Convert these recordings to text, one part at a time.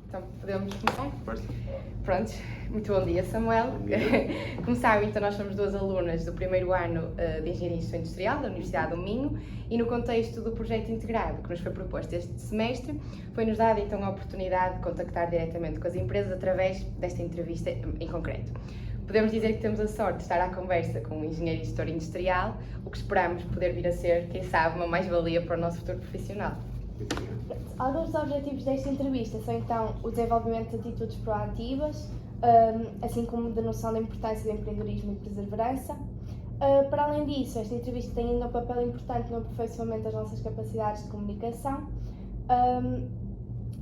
Então, podemos começar? Força. Pronto, muito bom dia, Samuel. Bom dia. Como sabem, então nós somos duas alunas do primeiro ano de Engenharia e Gestão Industrial da Universidade do Minho e no contexto do projeto integrado que nos foi proposto este semestre, foi-nos dada então a oportunidade de contactar diretamente com as empresas através desta entrevista em concreto. Podemos dizer que temos a sorte de estar à conversa com um engenheiro e gestor industrial, o que esperamos poder vir a ser, quem sabe, uma mais-valia para o nosso futuro profissional. Alguns dos objetivos desta entrevista são então o desenvolvimento de atitudes proativas, assim como da noção da importância do empreendedorismo e perseverança. Para além disso, esta entrevista tem ainda um papel importante no aperfeiçoamento das nossas capacidades de comunicação,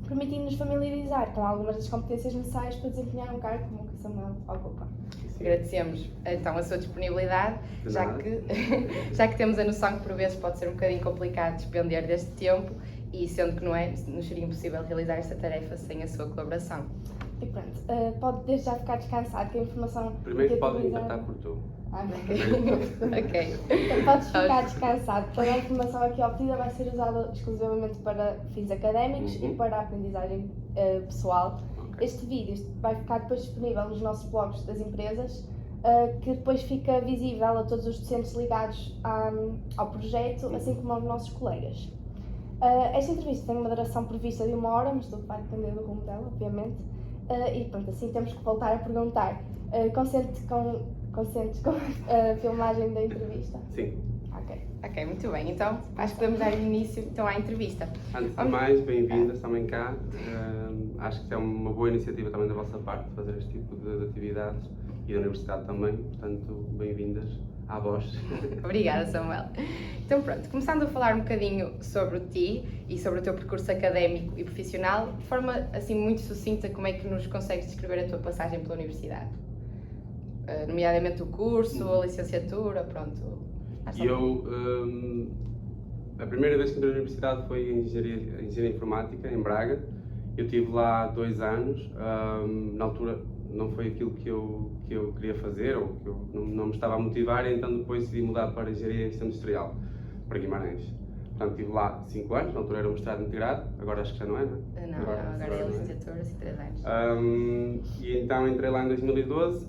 permitindo-nos familiarizar com algumas das competências necessárias para desempenhar um cargo como o que o Samuel ocupa. Agradecemos então a sua disponibilidade, já que temos a noção que por vezes pode ser um bocadinho complicado despender deste tempo e sendo que não é, nos seria impossível realizar esta tarefa sem a sua colaboração. E pronto, pode desde já ficar descansado que a informação... Primeiro podem tratar por tu. Ok. Então podes ficar descansado, toda a informação aqui obtida vai ser usada exclusivamente para fins académicos e para a aprendizagem pessoal. Este vídeo vai ficar depois disponível nos nossos blogs das empresas, que depois fica visível a todos os docentes ligados ao projeto, assim como aos nossos colegas. Esta entrevista tem uma duração prevista de 1 hora, mas tudo vai depender do rumo dela, obviamente. E pronto, assim temos que voltar a perguntar. Consentes com a filmagem da entrevista? Sim. Ok, muito bem. Então, acho que podemos dar início então, à entrevista. Antes de mais, bem-vindas também cá. Acho que é uma boa iniciativa também da vossa parte fazer este tipo de atividades e da Universidade também, portanto, bem-vindas à voz. Obrigada, Samuel. Então pronto, começando a falar um bocadinho sobre ti e sobre o teu percurso académico e profissional, de forma assim muito sucinta, como é que nos consegues descrever a tua passagem pela universidade? Nomeadamente o curso, a licenciatura, pronto. A primeira vez que entrei na universidade foi em Engenharia Informática, em Braga. Eu estive lá 2 anos, na altura não foi aquilo que eu queria fazer ou que eu não me estava a motivar, então depois decidi mudar para Engenharia e Gestão Industrial, para Guimarães. Portanto, estive lá 5 anos, na altura era um mestrado integrado, agora acho que já não é, não é? Não, agora é a licenciatura, assim 3 anos. E então entrei lá em 2012,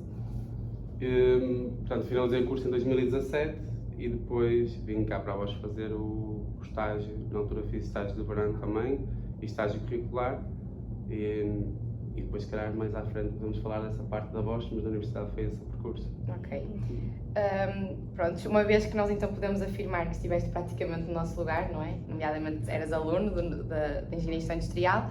portanto finalizei o curso em 2017 e depois vim cá para a Bosch fazer o estágio, na altura fiz estágio de verão também, e estágio curricular. E depois, se calhar, mais à frente podemos falar dessa parte da Bosch, mas na universidade foi esse o percurso. Ok. Pronto, uma vez que nós então podemos afirmar que estiveste praticamente no nosso lugar, não é? Nomeadamente eras aluno da Engenharia e Gestão Industrial,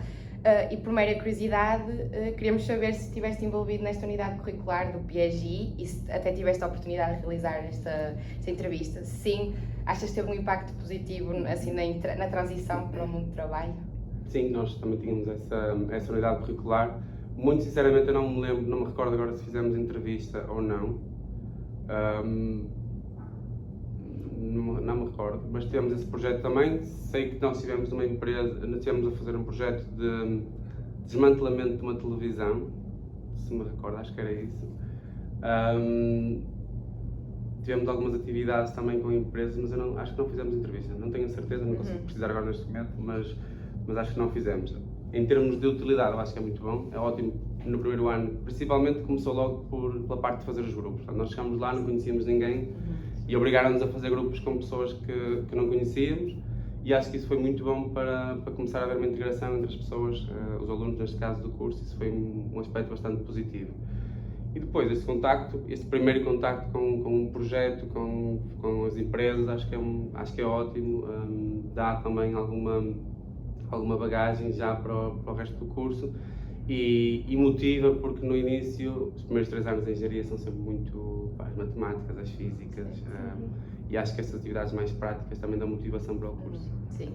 e por mera curiosidade, queríamos saber se estiveste envolvido nesta unidade curricular do PEGI e se até tiveste a oportunidade de realizar esta entrevista. Se sim, achas que teve um impacto positivo assim, na transição para o mundo do trabalho? Sim, nós também tínhamos essa unidade curricular. Muito sinceramente eu não me recordo agora se fizemos entrevista ou não. Não me recordo, mas tivemos esse projeto também. Sei que nós tivemos uma empresa, nós tivemos a fazer um projeto de desmantelamento de uma televisão, se me recordo, acho que era isso. Tivemos algumas atividades também com empresas, mas eu acho que não fizemos entrevista. Não tenho a certeza, não consigo precisar agora neste momento, mas acho que não fizemos. Em termos de utilidade, eu acho que é muito bom, é ótimo no primeiro ano, principalmente começou logo pela parte de fazer os grupos. Portanto, nós chegámos lá, não conhecíamos ninguém e obrigaram-nos a fazer grupos com pessoas que não conhecíamos, e acho que isso foi muito bom para começar a haver uma integração entre as pessoas, os alunos neste caso do curso. Isso foi um aspecto bastante positivo. E depois este primeiro contacto com um projeto, com as empresas, acho que é ótimo, dá também alguma bagagem já para o resto do curso e motiva, porque no início, os primeiros 3 anos de engenharia são sempre muito as matemáticas, as físicas, e acho que essas atividades mais práticas também dão motivação para o curso. Sim,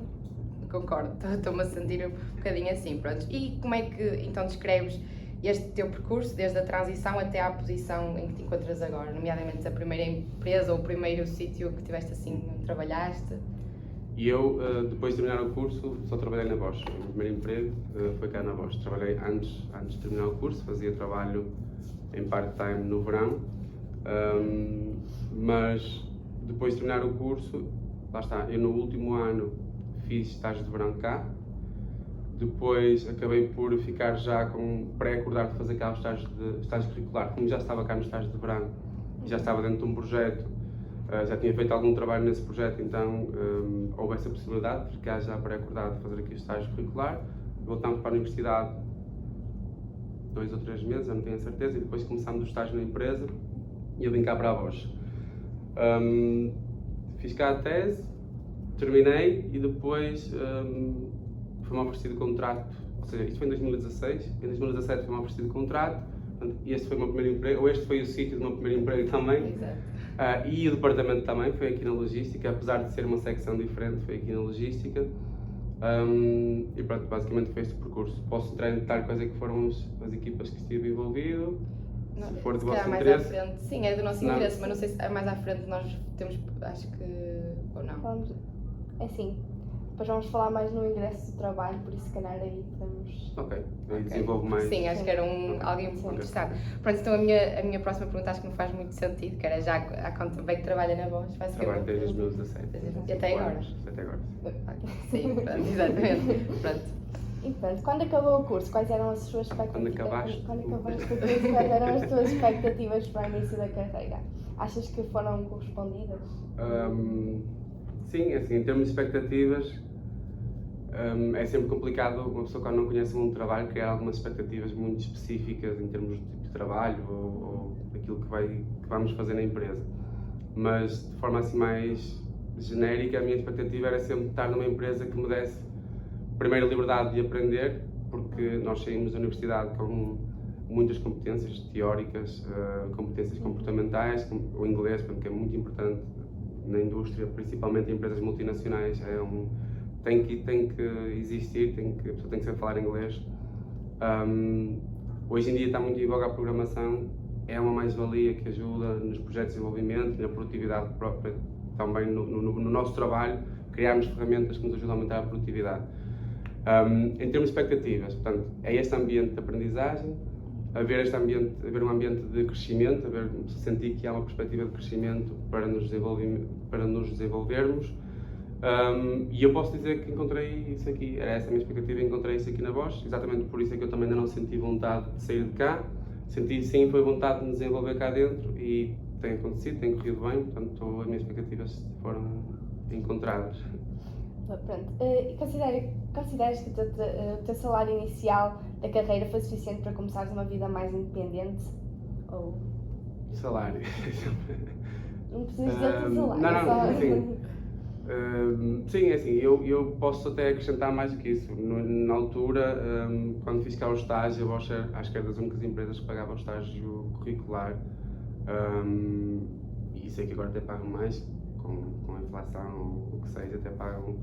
concordo, estou-me a sentir um bocadinho assim, pronto. E como é que então descreves este teu percurso, desde a transição até à posição em que te encontras agora, nomeadamente a primeira empresa ou o primeiro sítio que tiveste assim, onde trabalhaste? E eu, depois de terminar o curso, só trabalhei na Bosch. O meu primeiro emprego foi cá na Bosch. Trabalhei antes de terminar o curso, fazia trabalho em part-time no verão, mas depois de terminar o curso, lá está, eu no último ano fiz estágio de verão cá. Depois acabei por ficar já com pré-acordado de fazer cá o estágio curricular, como já estava cá no estágio de verão, já estava dentro de um projeto, já tinha feito algum trabalho nesse projeto, então houve essa possibilidade de ficar já pré-acordado de fazer aqui o estágio curricular. Voltámos para a universidade 2 ou 3 meses, eu não tenho a certeza, e depois começámos o estágio na empresa e eu vim cá para a Bosch. Fiz cá a tese, terminei e depois foi-me oferecido contrato, ou seja, isto foi em 2016, em 2017 foi-me oferecido contrato, portanto, este foi o meu primeiro emprego, ou este foi o sítio do meu primeiro emprego também. Exato. E o departamento também, foi aqui na logística, apesar de ser uma secção diferente, foi aqui na logística. E pronto, basicamente foi este o percurso. Posso entrar em detalhe quais é que foram as equipas que estive envolvido, se for do vosso mais interesse. à frente, sim, é do nosso interesse, mas não sei se mais à frente nós temos, acho que, ou não. Vamos, é assim, depois vamos falar mais no ingresso do trabalho, por isso se calhar aí podemos... Ok, aí desenvolvo mais. Sim, acho que era alguém muito interessado. Pronto, então a minha próxima pergunta acho que não faz muito sentido, que era já há quanto bem que trabalha na Bosch, vai ser Agora desde 2017. E até agora? Até agora. Sim, pronto, exatamente. Pronto. E pronto, quando acabou o curso, quais eram as suas expectativas? Quando acabaste o curso, quais eram as tuas expectativas para o início da carreira? Achas que foram correspondidas? Sim, assim, em termos de expectativas, é sempre complicado uma pessoa quando não conhece um trabalho criar algumas expectativas muito específicas em termos de tipo de trabalho ou daquilo que vamos fazer na empresa. Mas de forma assim mais genérica, a minha expectativa era sempre estar numa empresa que me desse primeiro a liberdade de aprender, porque nós saímos da universidade com muitas competências teóricas, competências comportamentais, o inglês, que é muito importante na indústria, principalmente em empresas multinacionais, tem que existir, a pessoa tem que saber falar inglês. Hoje em dia está muito em voga a programação, é uma mais-valia que ajuda nos projetos de desenvolvimento, na produtividade própria, também no nosso trabalho, criarmos ferramentas que nos ajudam a aumentar a produtividade. Em termos de expectativas, portanto, é este ambiente de aprendizagem, haver um ambiente de crescimento, sentir que há uma perspectiva de crescimento para nos desenvolvermos. E eu posso dizer que encontrei isso aqui, era essa a minha expectativa, encontrei isso aqui na Bosch, exatamente por isso é que eu também ainda não senti vontade de sair de cá, senti sim, foi vontade de me desenvolver cá dentro e tem acontecido, tem corrido bem, portanto as minhas expectativas foram encontradas. Pronto, e consideras que o teu salário inicial da carreira foi suficiente para começares uma vida mais independente? Ou... Salário? Não precisas dizer o salário. Não, sim. Sim, é assim, eu posso até acrescentar mais do que isso. Na altura, quando fiz cá o estágio, a Bosch acho que era das únicas empresas que pagava o estágio curricular, e sei que agora até pagam mais, com a inflação ou o que seja, até pagam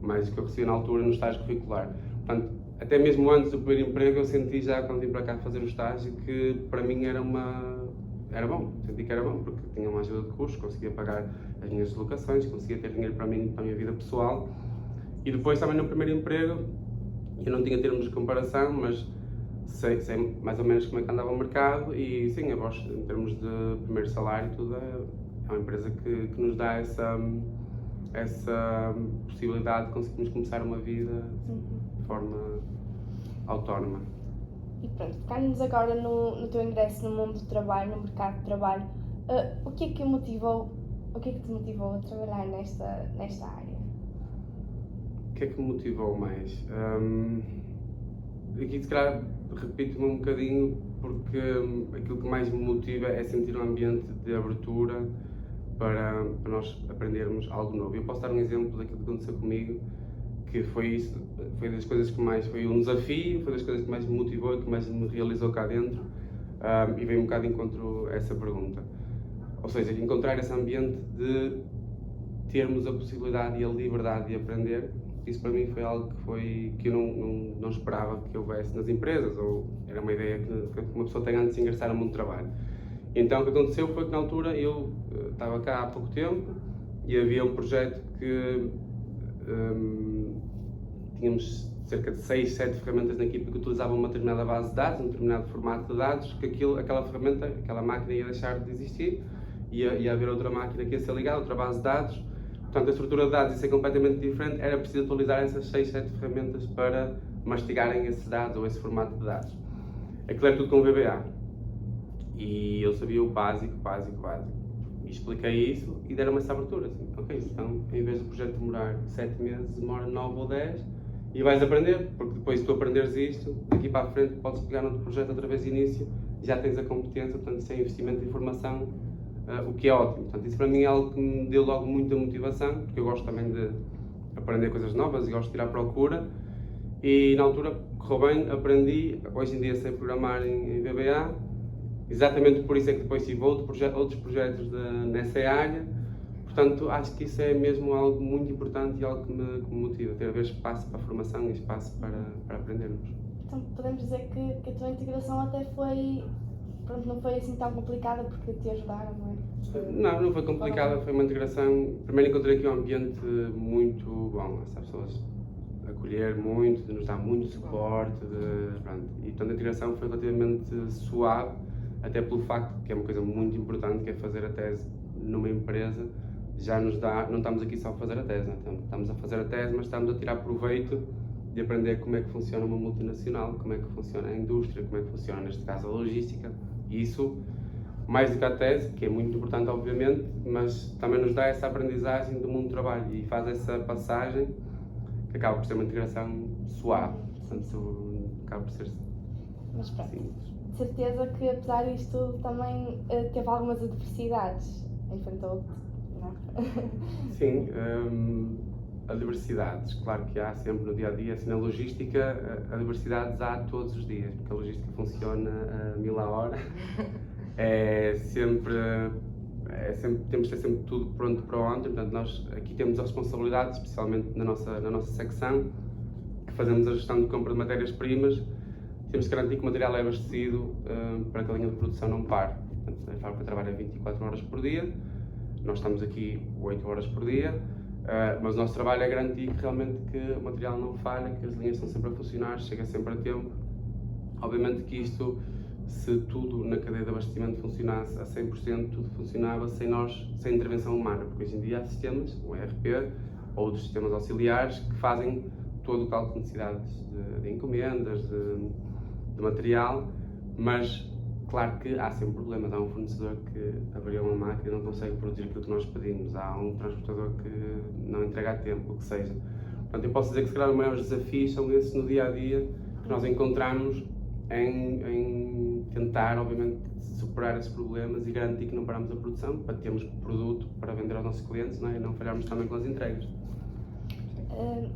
mais do que eu recebi na altura no estágio curricular. Portanto, até mesmo antes do primeiro emprego, eu senti já, quando vim para cá fazer o estágio, que para mim era bom, senti que era bom, porque tinha uma ajuda de custo, conseguia pagar as minhas deslocações, conseguia ter dinheiro para mim, para a minha vida pessoal. E depois também no primeiro emprego, eu não tinha termos de comparação, mas sei mais ou menos como é que andava o mercado e sim, a Bosch, em termos de primeiro salário e tudo, é uma empresa que nos dá essa possibilidade de conseguirmos começar uma vida de forma autónoma. E pronto, focando-nos agora no teu ingresso no mundo do trabalho, no mercado de trabalho, o que é que te motivou a trabalhar nesta área? O que é que me motivou mais? Aqui se calhar repito-me um bocadinho porque aquilo que mais me motiva é sentir um ambiente de abertura para nós aprendermos algo novo. Eu posso dar um exemplo daquilo que aconteceu comigo, que foi das coisas que mais, foi um desafio, foi das coisas que mais me motivou e que mais me realizou cá dentro, e veio um bocado de encontro a essa pergunta. Ou seja, encontrar esse ambiente de termos a possibilidade e a liberdade de aprender, isso para mim foi algo que eu não esperava que houvesse nas empresas, ou era uma ideia que uma pessoa tem antes de ingressar no mundo do trabalho. Então o que aconteceu foi que na altura eu estava cá há pouco tempo e havia um projeto que tínhamos cerca de 6, 7 ferramentas na equipa que utilizavam uma determinada base de dados, um determinado formato de dados, que aquela ferramenta, aquela máquina ia deixar de existir, ia haver outra máquina que ia ser ligada, outra base de dados. Portanto, a estrutura de dados ia ser completamente diferente, era preciso atualizar essas 6, 7 ferramentas para mastigarem esses dados ou esse formato de dados. Aquilo era tudo com VBA. E eu sabia o básico. E expliquei isso e deram-me essa abertura. Assim, ok, então em vez do projeto demorar 7 meses, demora 9 ou 10 e vais aprender, porque depois de tu aprenderes isto, daqui para a frente podes pegar no projeto outra vez de início, já tens a competência, portanto, sem investimento de informação, o que é ótimo. Portanto, isso para mim é algo que me deu logo muita motivação, porque eu gosto também de aprender coisas novas e gosto de ir à procura. E na altura correu bem, aprendi, hoje em dia sei programar em VBA, exatamente por isso é que depois tive outros projetos nessa área. Portanto, acho que isso é mesmo algo muito importante e algo que me motiva, ter a ver espaço para a formação e espaço para aprendermos. Então podemos dizer que a tua integração até foi, pronto, não foi assim tão complicada porque te ajudaram, não é? Não foi complicada, foi uma integração. Primeiro encontrei aqui um ambiente muito bom, as pessoas acolher muito, de nos dar muito suporte, e portanto a integração foi relativamente suave, até pelo facto que é uma coisa muito importante, que é fazer a tese numa empresa, já nos dá, não estamos aqui só a fazer a tese, né? Estamos a fazer a tese, mas estamos a tirar proveito de aprender como é que funciona uma multinacional, como é que funciona a indústria, como é que funciona, neste caso, a logística. E isso, mais do que a tese, que é muito importante, obviamente, mas também nos dá essa aprendizagem do mundo do trabalho e faz essa passagem que acaba por ser uma integração suave, portanto, acaba por ser Mas pronto, simples. de certeza que apesar disto também teve algumas adversidades, enfrentou-te, não é? Sim, adversidades, claro que há sempre no dia a dia, assim na logística, adversidades há todos os dias, porque a logística funciona a 1000 a hora, temos de ter sempre tudo pronto para ontem, portanto nós aqui temos a responsabilidade, especialmente na nossa secção, que fazemos a gestão de compra de matérias-primas, temos que garantir que o material é abastecido para que a linha de produção não pare. Portanto, a fábrica trabalha 24 horas por dia, nós estamos aqui 8 horas por dia, mas o nosso trabalho é garantir que realmente que o material não falha, que as linhas estão sempre a funcionar, chega sempre a tempo. Obviamente que isto, se tudo na cadeia de abastecimento funcionasse a 100%, tudo funcionava sem intervenção humana, porque hoje em dia há sistemas, o ERP, ou outros sistemas auxiliares, que fazem todo o cálculo de necessidades de encomendas, de material, mas claro que há sempre problemas. Há um fornecedor que abriu uma máquina e não consegue produzir aquilo que nós pedimos, há um transportador que não entrega a tempo, o que seja. Portanto, eu posso dizer que se calhar os maiores desafios são esses no dia a dia que nós encontramos em tentar, obviamente, superar esses problemas e garantir que não paramos a produção para termos produto para vender aos nossos clientes, não é? E não falharmos também com as entregas.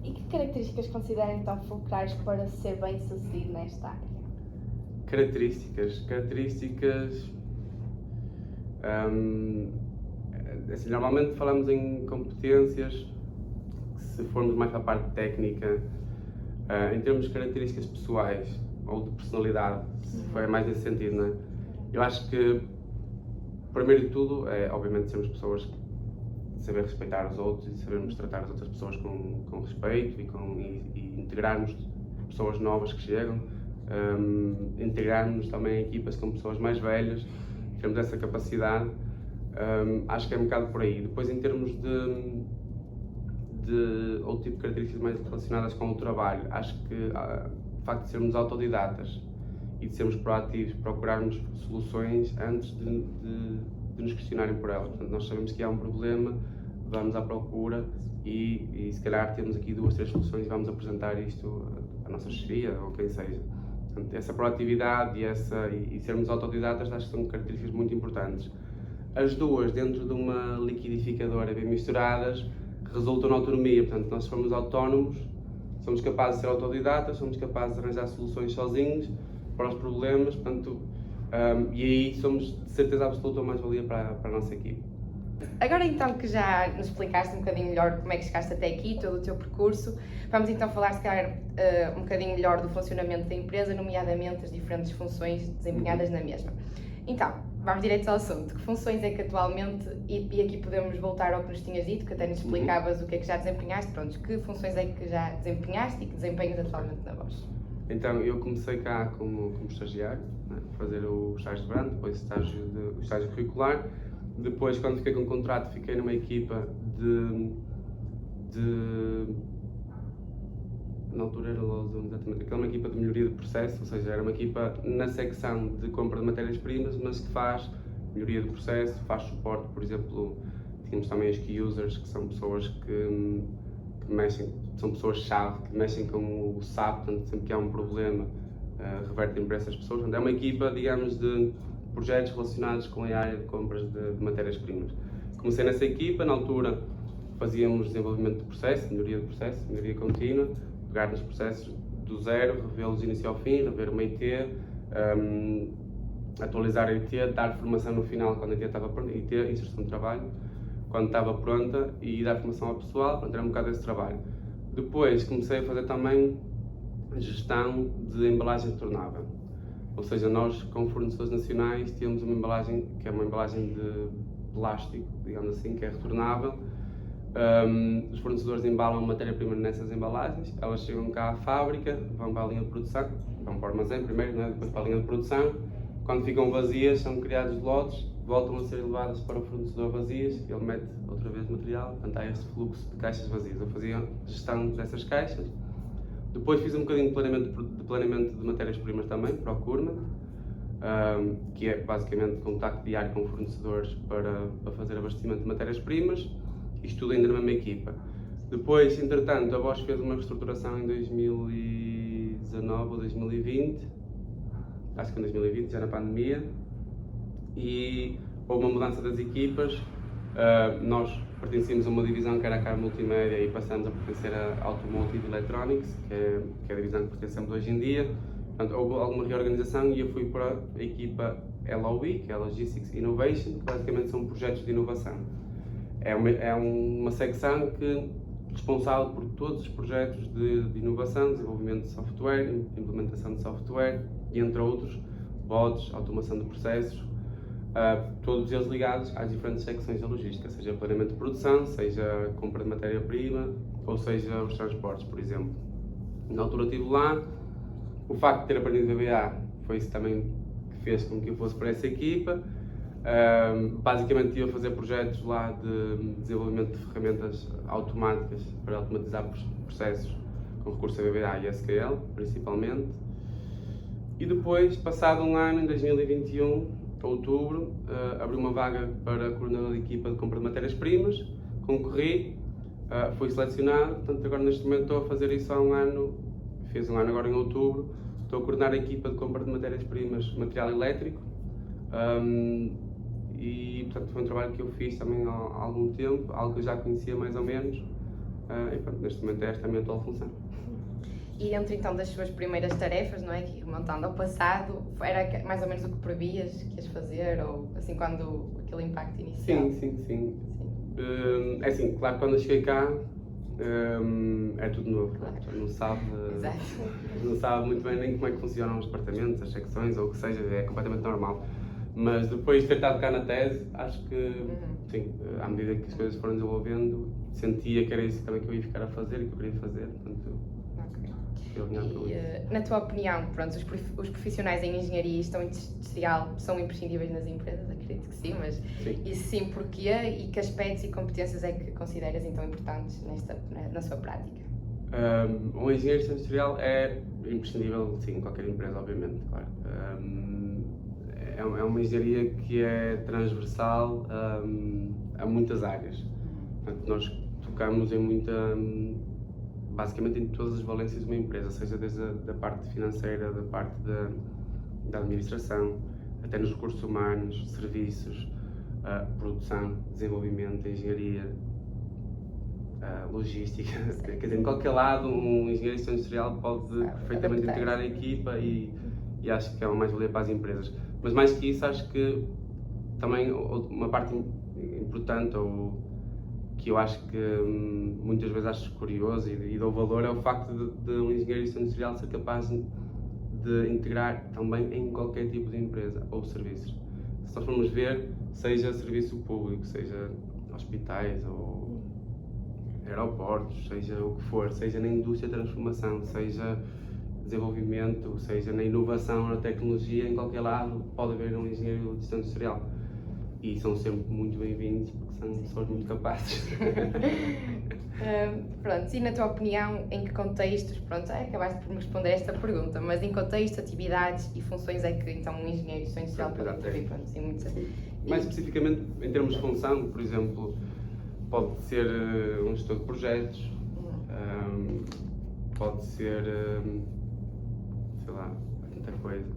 E que características considera então fulcrais para ser bem sucedido nesta área? Características, assim, normalmente falamos em competências, se formos mais para a parte técnica, em termos de características pessoais ou de personalidade, se for mais nesse sentido, não é? Eu acho que, primeiro de tudo, é obviamente sermos pessoas de saber respeitar os outros e sabermos tratar as outras pessoas com respeito e integrarmos pessoas novas que chegam, integrarmos também equipas com pessoas mais velhas, termos essa capacidade, acho que é um bocado por aí. Depois, em termos de outro tipo de características mais relacionadas com o trabalho, acho que o facto de sermos autodidatas e de sermos proativos, procurarmos soluções antes de nos questionarem por elas. Portanto, nós sabemos que há um problema, vamos à procura e se calhar temos aqui 2, 3 soluções e vamos apresentar isto à nossa chefia ou quem seja. Portanto, essa proatividade e sermos autodidatas acho que são características muito importantes. As duas, dentro de uma liquidificadora bem misturadas, resultam na autonomia. Portanto, nós se formos autónomos, somos capazes de ser autodidatas, somos capazes de arranjar soluções sozinhos para os problemas, portanto, e aí somos de certeza absoluta uma mais-valia para a nossa equipe. Agora então que já nos explicaste um bocadinho melhor como é que chegaste até aqui, todo o teu percurso, vamos então falar se calhar um bocadinho melhor do funcionamento da empresa, nomeadamente as diferentes funções desempenhadas na mesma. Então, vamos direto ao assunto. Que funções é que atualmente, e aqui podemos voltar ao que nos tinhas dito, que até nos explicavas o que é que já desempenhaste, pronto, que funções é que já desempenhaste e que desempenhas atualmente na Bosch? Então, eu comecei cá como estagiário, né, fazer o estágio de verão, depois o estágio curricular. Depois, quando fiquei com o contrato, fiquei numa equipa na altura era Lozum, exatamente, aquela é uma equipa de melhoria de processo, ou seja, era uma equipa na secção de compra de matérias-primas, mas que faz melhoria de processo, faz suporte, por exemplo, tínhamos também os key users, que são pessoas que mexem, são pessoas-chave, que mexem com o SAP, portanto, sempre que há um problema, revertem para essas pessoas. Portanto, é uma equipa, digamos, de projetos relacionados com a área de compras de matérias-primas. Comecei nessa equipa, na altura fazíamos desenvolvimento de processo, melhoria contínua, pegar nos processos do zero, revê-los do início ao fim, rever uma IT, atualizar a IT, dar formação no final quando a IT estava pronta, IT, inserção de trabalho, quando estava pronta e dar formação ao pessoal, portanto era um bocado esse trabalho. Depois comecei a fazer também gestão de embalagem retornável, ou seja, nós com fornecedores nacionais temos uma embalagem que é uma embalagem de plástico, digamos assim, que é retornável. Os fornecedores embalam matéria-prima nessas embalagens, elas chegam cá à fábrica, vão para a linha de produção, vão para o armazém primeiro, né? Depois para a linha de produção. Quando ficam vazias, são criados lotes, voltam a ser levadas para o fornecedor vazias, ele mete outra vez material, portanto há este fluxo de caixas vazias. Eu fazia gestão dessas caixas. Depois fiz um bocadinho de planeamento de matérias-primas também, procurement, que é basicamente contacto diário com fornecedores para fazer abastecimento de matérias-primas. Isto tudo ainda na mesma equipa. Depois, entretanto, a Bosch fez uma reestruturação em 2019 ou 2020, acho que em 2020, já na pandemia, e houve uma mudança das equipas. Nós pertencíamos a uma divisão que era a Car Multimédia e passamos a pertencer a Automotive Electronics, que é a divisão que pertencemos hoje em dia. Portanto, houve alguma reorganização e eu fui para a equipa LOI, que é a Logistics Innovation, que basicamente são projetos de inovação. É uma secção responsável por todos os projetos de inovação, desenvolvimento de software, implementação de software e, entre outros, bots, automação de processos, todos eles ligados às diferentes secções da logística, seja planeamento de produção, seja compra de matéria-prima ou seja os transportes, por exemplo. Na altura estive lá, o facto de ter aprendido VBA foi isso também que fez com que eu fosse para essa equipa. Basicamente estive a fazer projetos lá de desenvolvimento de ferramentas automáticas para automatizar processos com recurso a VBA e SQL, principalmente. E depois, passado um ano, em 2021, outubro, abri uma vaga para coordenador de equipa de compra de matérias-primas, concorri, fui selecionado, portanto agora neste momento estou a fazer isso há um ano, fiz um ano agora em outubro, estou a coordenar a equipa de compra de matérias-primas, material elétrico. E portanto foi um trabalho que eu fiz também há algum tempo, algo que eu já conhecia mais ou menos, e pronto, neste momento esta é a minha atual função. E dentro então das suas primeiras tarefas, não é, que remontando ao passado, era mais ou menos o que previas que ias fazer, ou assim quando aquele impacto inicial? Sim. É assim, claro que quando eu cheguei cá é tudo novo, claro. Não sabe muito bem nem como é que funcionam os departamentos, as secções ou o que seja, é completamente normal. Mas depois de ter estado cá na tese, acho que, sim, à medida que as coisas foram desenvolvendo, sentia que era isso também que eu ia ficar a fazer e que eu queria fazer, portanto, fui alinhado com isso. Na tua opinião, pronto, os profissionais em engenharia e gestão industrial são imprescindíveis nas empresas? Acredito que sim, mas sim. E sim, porquê? E que aspectos e competências é que consideras então importantes na sua prática? Um engenheiro industrial é imprescindível, sim, em qualquer empresa, obviamente, claro. É uma engenharia que é transversal a muitas áreas. Portanto, nós tocamos basicamente em todas as valências de uma empresa, seja desde a parte financeira, da parte da administração, até nos recursos humanos, serviços, produção, desenvolvimento, engenharia, logística. Quer dizer, em qualquer lado, um engenheiro industrial pode perfeitamente integrar a equipa e acho que é uma mais-valia para as empresas. Mas mais que isso, acho que também uma parte importante, ou que eu acho que muitas vezes acho curioso e dou valor, é o facto de um engenheiro industrial ser capaz de integrar também em qualquer tipo de empresa ou serviços. Se nós formos ver, seja serviço público, seja hospitais ou aeroportos, seja o que for, seja na indústria de transformação, seja desenvolvimento, seja na inovação, na tecnologia, em qualquer lado pode haver um engenheiro de gestão industrial. E são sempre muito bem-vindos porque são pessoas muito capazes. Pronto, e na tua opinião, em que contextos, pronto, acabaste por me responder esta pergunta, mas em contexto, atividades e funções é que então um engenheiro de gestão industrial pode intervir, pronto, sim, muito... Mais especificamente, em termos de função, por exemplo, pode ser um gestor de projetos, pode ser, sei lá, muita coisa.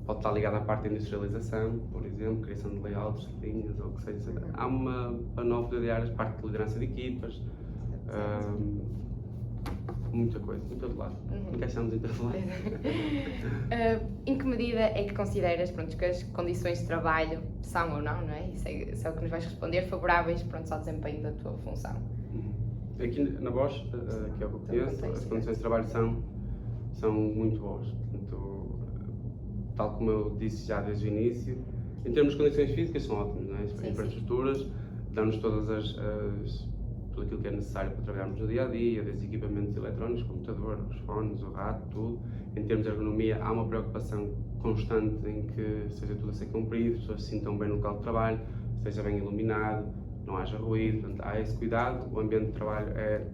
Pode estar ligado à parte da industrialização, por exemplo, criação de layouts, linhas, ou o que seja. Há uma panóplia de áreas, parte de liderança de equipas, muita coisa, em todo lado. Encaixamos em todo lado. Em que medida é que consideras, pronto, que as condições de trabalho são ou não, não é? Isso é o que nos vais responder, favoráveis, pronto, ao desempenho da tua função? Aqui na Bosch, que é o que eu conheço, as condições de trabalho são muito boas. Portanto, tal como eu disse já desde o início, em termos de condições físicas são ótimas, não é? As infraestruturas dão-nos todas tudo aquilo que é necessário para trabalharmos no dia a dia, desde equipamentos eletrónicos, computador, os fones, o rato, tudo. Em termos de ergonomia, há uma preocupação constante em que seja tudo a ser cumprido, as pessoas se sintam bem no local de trabalho, esteja bem iluminado, não haja ruído, portanto, há esse cuidado. O ambiente de trabalho é,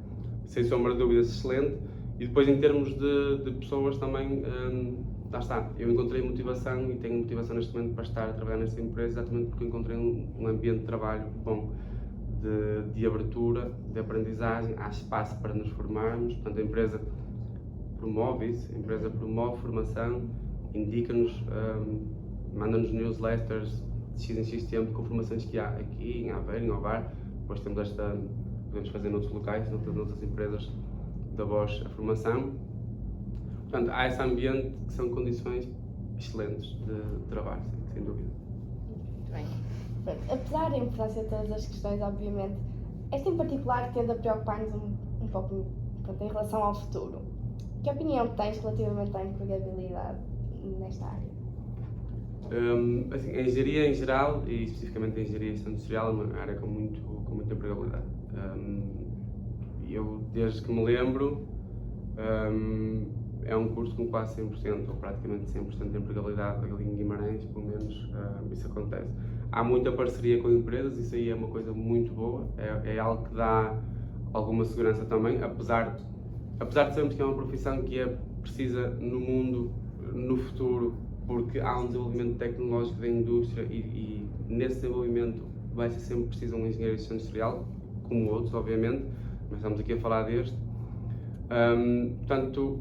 sem sombra de dúvidas, excelente. E depois, em termos de pessoas também, lá está, eu encontrei motivação e tenho motivação neste momento para estar a trabalhar nesta empresa, exatamente porque encontrei um ambiente de trabalho bom, de abertura, de aprendizagem, há espaço para nos formarmos. Portanto, a empresa promove isso, a empresa promove formação, indica-nos, manda-nos newsletters de X em X tempo com formações que há aqui em Aveiro, em Ovar. Depois temos podemos fazer noutros locais, noutras empresas da Bosch, a formação. Portanto, há esse ambiente que são condições excelentes de trabalho, sem dúvida. Muito bem. Pronto, apesar da importância de todas as questões, obviamente, esta em particular tende a preocupar-nos um pouco, pronto, em relação ao futuro. Que opinião tens relativamente à empregabilidade nesta área? Assim, a engenharia em geral, e especificamente a engenharia industrial, é uma área com muita empregabilidade. Eu, desde que me lembro, é um curso com quase 100%, ou praticamente 100% de empregabilidade. Ali em Guimarães, pelo menos, isso acontece. Há muita parceria com empresas, isso aí é uma coisa muito boa, é algo que dá alguma segurança também, apesar de sabermos que é uma profissão que é precisa no mundo, no futuro, porque há um desenvolvimento tecnológico da indústria e nesse desenvolvimento vai ser sempre preciso um engenheiro industrial, como outros, obviamente, mas estamos aqui a falar deste. Portanto,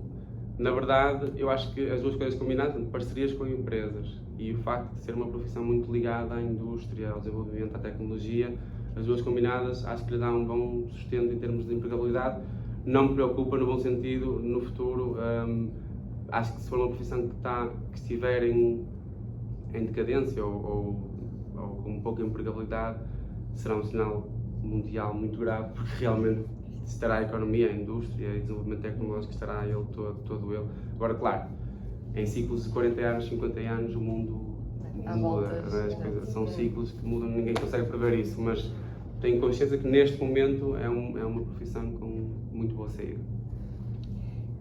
na verdade, eu acho que as duas coisas combinadas, parcerias com empresas e o facto de ser uma profissão muito ligada à indústria, ao desenvolvimento, à tecnologia, as duas combinadas acho que lhe dá um bom sustento em termos de empregabilidade. Não me preocupa no bom sentido, no futuro, acho que se for uma profissão que estiver em decadência ou com pouca empregabilidade, será um sinal mundial muito grave, porque realmente estará a economia, a indústria e o desenvolvimento tecnológico, estará ele todo ele. Agora, claro, em ciclos de 40 anos, 50 anos, o mundo muda, as coisas são ciclos que mudam, ninguém consegue prever isso, mas tenho consciência que neste momento é uma profissão com muito boa saída.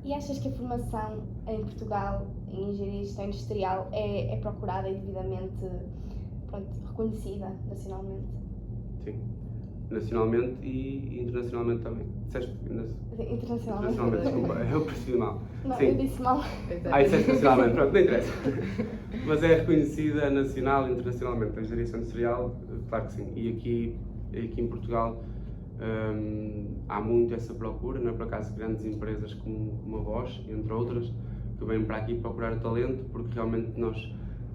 E achas que a formação em Portugal em engenharia e gestão industrial é procurada e devidamente, pronto, reconhecida nacionalmente? Sim, nacionalmente e internacionalmente também. Disseste internacionalmente, desculpa, eu percebi mal. Não, sim. Eu disse mal. Disseste nacionalmente, pronto, não interessa. Mas é reconhecida nacional e internacionalmente. A engenharia industrial, claro que sim. E aqui em Portugal há muito essa procura, não é por acaso grandes empresas como a Bosch, entre outras, que vêm para aqui procurar talento, porque realmente nós,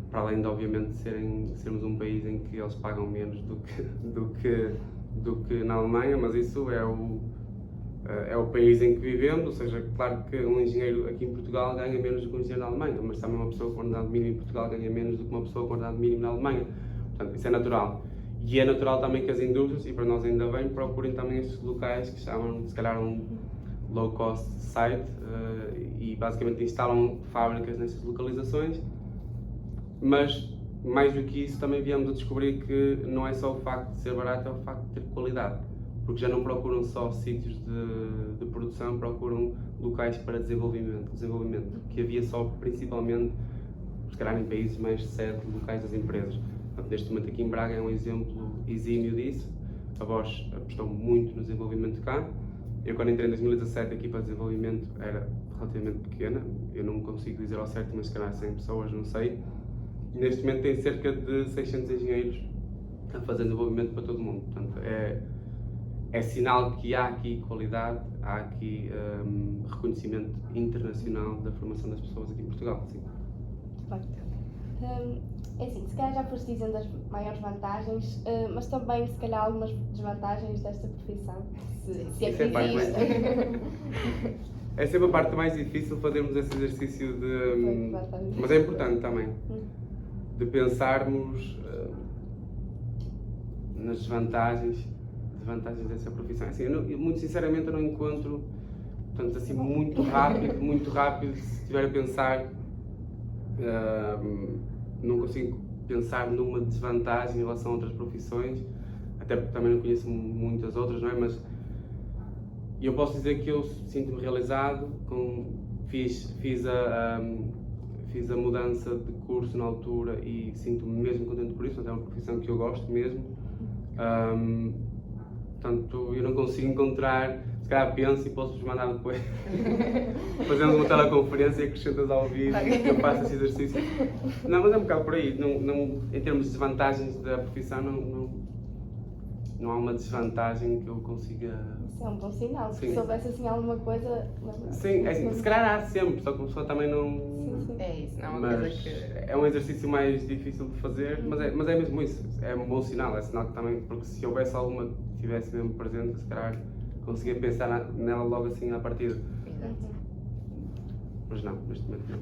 para além de obviamente sermos um país em que eles pagam menos do que na Alemanha, mas isso é o país em que vivemos, ou seja, claro que um engenheiro aqui em Portugal ganha menos do que um engenheiro na Alemanha, mas também uma pessoa com ordenado mínimo em Portugal ganha menos do que uma pessoa com ordenado mínimo na Alemanha. Portanto, isso é natural. E é natural também que as indústrias, e para nós ainda bem, procurem também estes locais que chamam, se calhar, um low cost site e basicamente instalam fábricas nessas localizações. Mas, mais do que isso, também viemos a descobrir que não é só o facto de ser barato, é o facto de ter qualidade. Porque já não procuram só sítios de produção, procuram locais para desenvolvimento, que havia só principalmente, se calhar, em países mais sede locais das empresas. Portanto, neste momento aqui em Braga é um exemplo exímio disso. a Bosch apostou muito no desenvolvimento cá. Eu, quando entrei em 2017, a equipa de desenvolvimento era relativamente pequena, eu não consigo dizer ao certo, mas se calhar 100 pessoas, não sei. Neste momento tem cerca de 600 engenheiros a fazer desenvolvimento para todo o mundo. Portanto, é sinal que há aqui qualidade, há aqui reconhecimento internacional da formação das pessoas aqui em Portugal. Sim. É assim, se calhar já foste dizendo as maiores vantagens, mas também se calhar algumas desvantagens desta profissão, se é que existe. É sempre a parte mais difícil fazermos esse exercício de... Mas é importante também, de pensarmos nas desvantagens dessa profissão. Assim, muito sinceramente eu não encontro, portanto, assim, muito rápido, se estiver a pensar, não consigo pensar numa desvantagem em relação a outras profissões, até porque também não conheço muitas outras, não é? Mas eu posso dizer que eu sinto-me realizado, fiz a mudança de curso na altura e sinto-me mesmo contente por isso, portanto é uma profissão que eu gosto mesmo. Portanto, eu não consigo encontrar, se calhar penso e posso-vos mandar depois. Fazemos uma teleconferência e acrescentas ao vídeo que eu faço esse exercício. Não, mas é um bocado por aí. Em termos de desvantagens da profissão, não há uma desvantagem que eu consiga... Isso é um bom sinal, se soubesse assim alguma coisa... Sim, se calhar há sempre, só que a pessoa também não... Sim. É isso, não é uma coisa que... É um exercício mais difícil de fazer, mas é mesmo isso, é um bom sinal, é sinal que também, porque se houvesse alguma que estivesse mesmo presente, se calhar conseguia pensar nela logo assim à partida. Exato. Mas não, neste momento não.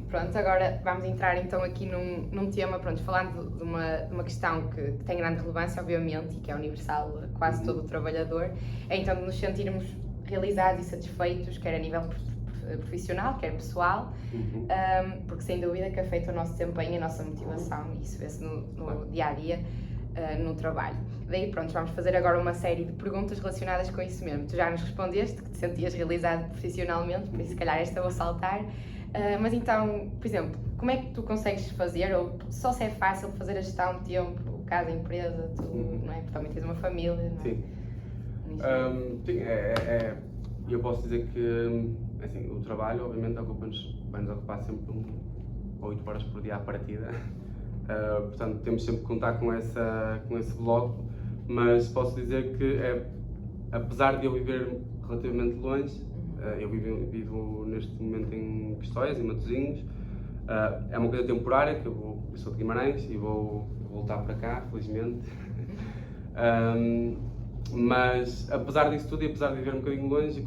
Pronto, agora vamos entrar então aqui num tema, pronto, falando de uma questão que tem grande relevância, obviamente, e que é universal a quase todo o trabalhador, é então de nos sentirmos realizados e satisfeitos, quer a nível profissional, quer pessoal, porque sem dúvida que afeta o nosso desempenho e a nossa motivação, e isso vê-se no dia-a-dia, no trabalho. Daí, pronto, vamos fazer agora uma série de perguntas relacionadas com isso mesmo. Tu já nos respondeste que te sentias realizado profissionalmente, por isso se calhar esta vou saltar. Mas então, por exemplo, como é que tu consegues fazer, ou só se é fácil fazer a gestão de tempo, casa, empresa, tu, não é? Porque também tens uma família, não é? Sim. Sim, eu posso dizer que assim, o trabalho, obviamente, vai-nos ocupar sempre 8 horas por dia à partida. Portanto, temos sempre que contar com esse bloco, mas posso dizer que, apesar de eu viver relativamente longe, eu vivo neste momento em Custóias, em Matosinhos, é uma coisa temporária, que eu sou de Guimarães e vou voltar para cá, felizmente. Mas apesar disso tudo e apesar de viver um bocadinho longe,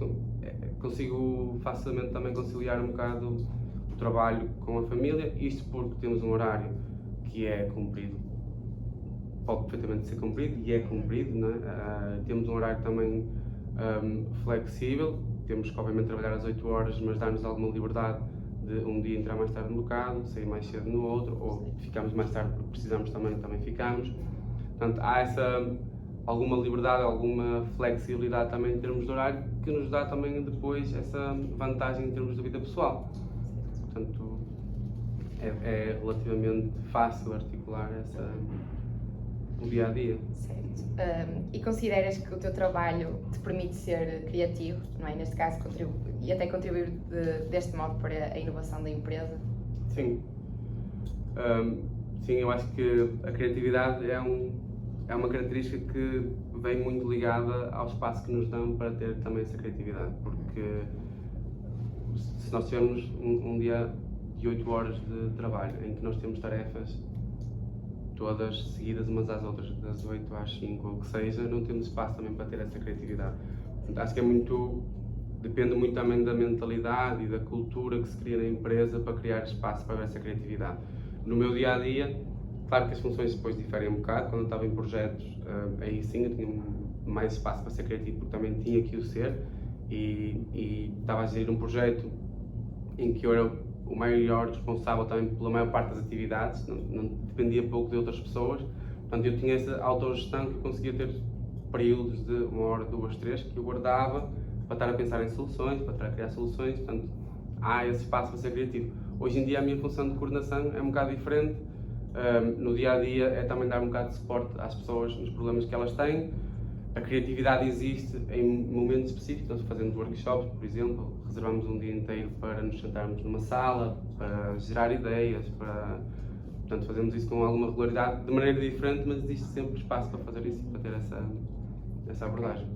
consigo facilmente também conciliar um bocado o trabalho com a família, isto porque temos um horário que é cumprido, pode perfeitamente ser cumprido e é cumprido, não é? Temos um horário também flexível, temos que obviamente trabalhar às 8 horas, mas dá-nos alguma liberdade de um dia entrar mais tarde no bocado, sair mais cedo no outro, ou ficamos mais tarde porque precisamos também ficamos. Portanto, há alguma liberdade, alguma flexibilidade também em termos de horário, que nos dá também depois essa vantagem em termos de vida pessoal. Portanto, é relativamente fácil articular o dia-a-dia. Certo. E consideras que o teu trabalho te permite ser criativo, não é? Neste caso, e até contribuir deste modo para a inovação da empresa? Sim. Sim, eu acho que a criatividade é uma característica que vem muito ligada ao espaço que nos dão para ter também essa criatividade, porque se nós tivermos um dia de 8 horas de trabalho em que nós temos tarefas todas seguidas umas às outras, das 8 às 5 ou o que seja, não temos espaço também para ter essa criatividade. Portanto, acho que depende muito também da mentalidade e da cultura que se cria na empresa para criar espaço para essa criatividade. No meu dia-a-dia, claro que as funções depois diferem um bocado. Quando eu estava em projetos, aí sim eu tinha mais espaço para ser criativo, porque também tinha que o ser, e estava a gerir um projeto em que eu era o maior responsável também pela maior parte das atividades, não dependia pouco de outras pessoas. Portanto, eu tinha essa autogestão que eu conseguia ter períodos de 1 hora, 2, 3, que eu guardava para estar a pensar em soluções, para estar a criar soluções. Portanto, há esse espaço para ser criativo. Hoje em dia a minha função de coordenação é um bocado diferente. No dia-a-dia é também dar um bocado de suporte às pessoas nos problemas que elas têm, A criatividade existe em momentos específicos, nós fazemos workshops, por exemplo, reservamos um dia inteiro para nos sentarmos numa sala, para gerar ideias, portanto fazemos isso com alguma regularidade, de maneira diferente, mas existe sempre espaço para fazer isso, para ter essa abordagem.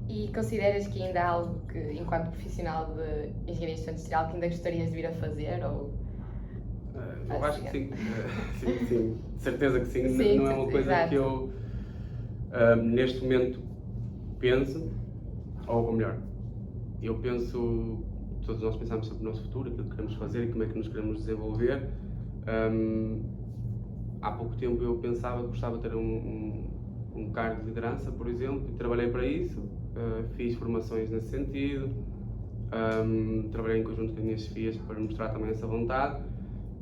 E consideras que ainda há algo que, enquanto profissional de engenharia industrial, que ainda gostarias de vir a fazer? Ou... Eu acho que sim. Sim, certeza que sim. Sim, não é uma coisa exato. que eu neste momento penso, ou melhor, eu penso, todos nós pensamos sobre o nosso futuro, aquilo que queremos fazer e como é que nos queremos desenvolver. Há pouco tempo eu pensava que gostava de ter um cargo de liderança, por exemplo, e trabalhei para isso, fiz formações nesse sentido, trabalhei em conjunto com as minhas chefias para mostrar também essa vontade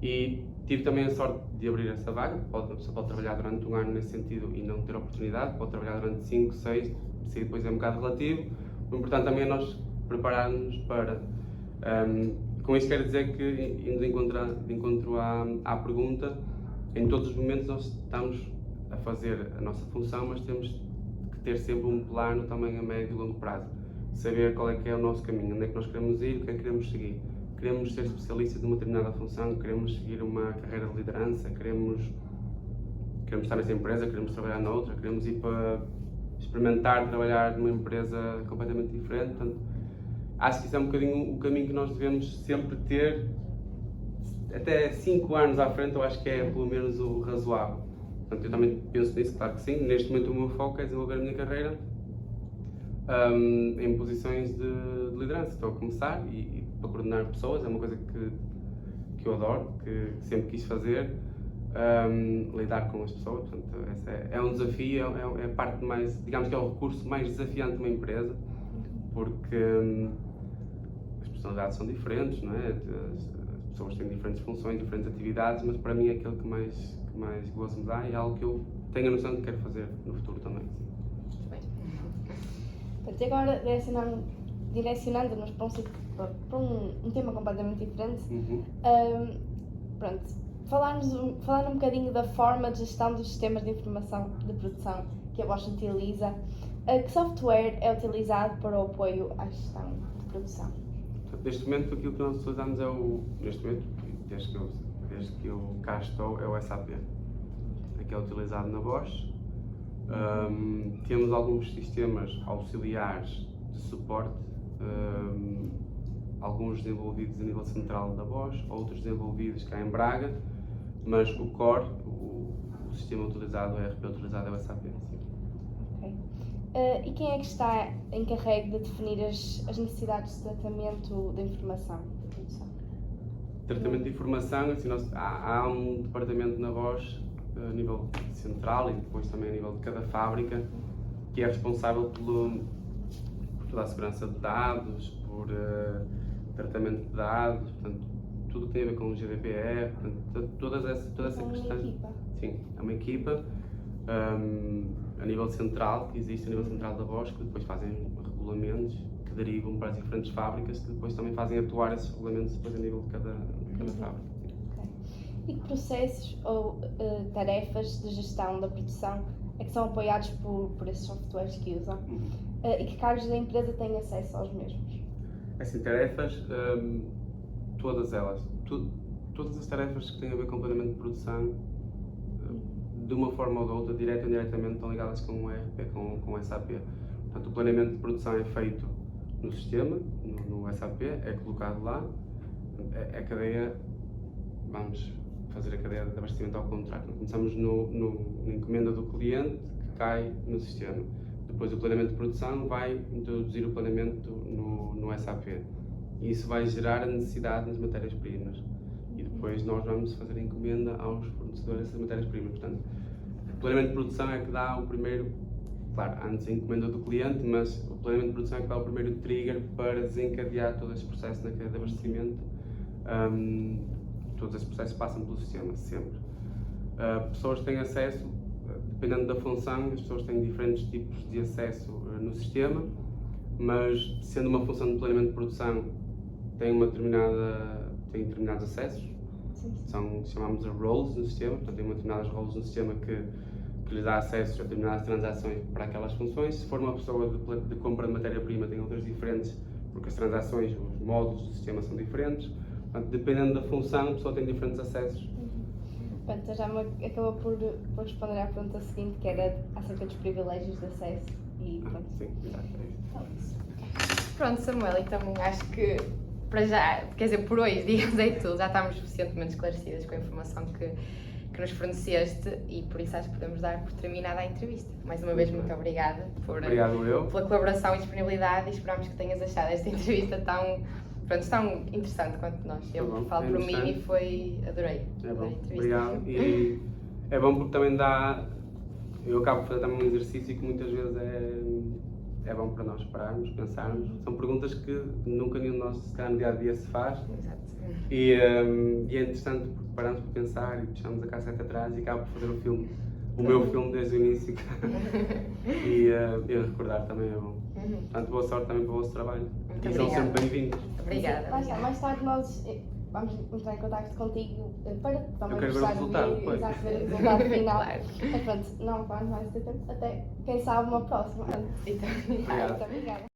e tive também a sorte de abrir essa vaga. A pessoa pode trabalhar durante um ano nesse sentido e não ter oportunidade, pode trabalhar durante 5, 6, isso aí depois é um bocado relativo. O importante também é nós prepararmos para... com isso quero dizer que, indo de encontro à pergunta, em todos os momentos nós estamos a fazer a nossa função, mas temos que ter sempre um plano também a médio e longo prazo. Saber qual é que é o nosso caminho, onde é que nós queremos ir, o que é que queremos seguir. Queremos ser especialistas de uma determinada função, queremos seguir uma carreira de liderança, queremos estar nessa empresa, queremos trabalhar noutra, queremos ir para experimentar trabalhar numa empresa completamente diferente. Portanto, acho que isso é um bocadinho o caminho que nós devemos sempre ter, até 5 anos à frente. Eu acho que é pelo menos o razoável. Portanto, eu também penso nisso, claro que sim. Neste momento o meu foco é desenvolver a minha carreira em posições de liderança. Estou a começar e para coordenar pessoas é uma coisa que eu adoro, que sempre quis fazer, lidar com as pessoas. Portanto, esse é um desafio, é a parte mais, digamos que é o recurso mais desafiante de uma empresa, porque as personalidades são diferentes, não é? As pessoas têm diferentes funções, diferentes atividades, mas para mim é aquilo que mais gosto me dá e é algo que eu tenho a noção de que quero fazer no futuro também. Portanto, e agora direcionando-nos para um tema completamente diferente, falar um bocadinho da forma de gestão dos sistemas de informação de produção que a Bosch utiliza. Que software é utilizado para o apoio à gestão de produção? Neste momento, aquilo que nós utilizamos neste momento, desde que eu cá estou, é o SAP, que é utilizado na Bosch. Temos alguns sistemas auxiliares de suporte, alguns desenvolvidos a nível central da Bosch, outros desenvolvidos cá em Braga, mas o core, o sistema utilizado, o ERP utilizado é o SAP. Sim. Okay. E quem é que está encarregue de definir as necessidades de tratamento da informação de produção? Tratamento de informação, assim, há um departamento na Bosch a nível central e depois também a nível de cada fábrica, que é responsável por toda a segurança de dados, por tratamento de dados, portanto, tudo que tem a ver com o GDPR, portanto, toda essa questão. Sim, é uma equipa a nível central, que existe a nível central da Bosch, que depois fazem regulamentos que derivam para as diferentes fábricas, que depois também fazem atuar esses regulamentos depois a nível de cada fábrica. E que processos ou tarefas de gestão da produção é que são apoiados por esses softwares que usam? E que cargos da empresa têm acesso aos mesmos? Essas tarefas, todas elas, todas as tarefas que têm a ver com planeamento de produção, de uma forma ou de outra, direta ou indiretamente, estão ligadas com o ERP, com o SAP. Portanto, o planeamento de produção é feito no sistema, no SAP, é colocado lá, a cadeia, vamos fazer a cadeia de abastecimento ao contrário. Começamos na encomenda do cliente, que cai no sistema. Depois o planeamento de produção vai introduzir o planeamento no SAP. E isso vai gerar a necessidade das matérias-primas. E depois nós vamos fazer a encomenda aos fornecedores dessas matérias-primas. Portanto, o planeamento de produção é que dá o primeiro, claro, antes a encomenda do cliente, mas o planeamento de produção é que dá o primeiro trigger para desencadear todo esse processo na cadeia de abastecimento. Todos esses processos passam pelo sistema, sempre. Pessoas têm acesso, dependendo da função, as pessoas têm diferentes tipos de acesso no sistema, mas sendo uma função de planeamento de produção, tem determinados acessos, chamamos de roles no sistema, portanto tem determinadas roles no sistema que porque lhes dá acesso a determinadas transações para aquelas funções. Se for uma pessoa de compra de matéria-prima, tem outras diferentes, porque as transações, os módulos do sistema são diferentes. Portanto, dependendo da função, a pessoa tem diferentes acessos. Pronto, a já me acabou por responder à pergunta seguinte, que era acerca dos privilégios de acesso. E pronto. Sim, exato, é isso. Pronto, Samuel, então acho que para já, quer dizer, por hoje, digamos aí tudo, já estamos suficientemente esclarecidas com a informação que nos forneceste e por isso acho que podemos dar por terminada a entrevista. Mais uma vez, muito obrigada Obrigado eu. pela colaboração e disponibilidade e esperamos que tenhas achado esta entrevista tão interessante quanto nós. Eu Tá bom, falo é por mim interessante. e adorei. É Adorei bom, a entrevista. obrigado. E é bom porque também dá. Eu acabo por fazer também um exercício que muitas vezes é bom para nós pararmos, pensarmos. São perguntas que nunca nenhum de nós, se calhar, no dia a dia se faz. Exato. E é interessante porque paramos para pensar e deixamos a cassete atrás e acabo por fazer o meu filme desde o início. E recordar também é bom. Portanto, boa sorte também para o vosso trabalho. Muito E são obrigada. sempre bem-vindos. Obrigada. Lá está, mais tarde nós vamos entrar em contato contigo para também Eu quero ver o mostrar resultado, vídeo, pois. exato, ver o resultado final. Claro. Mas pronto, não vamos mais ter tempo, até quem sabe uma próxima. Então, Muito obrigada.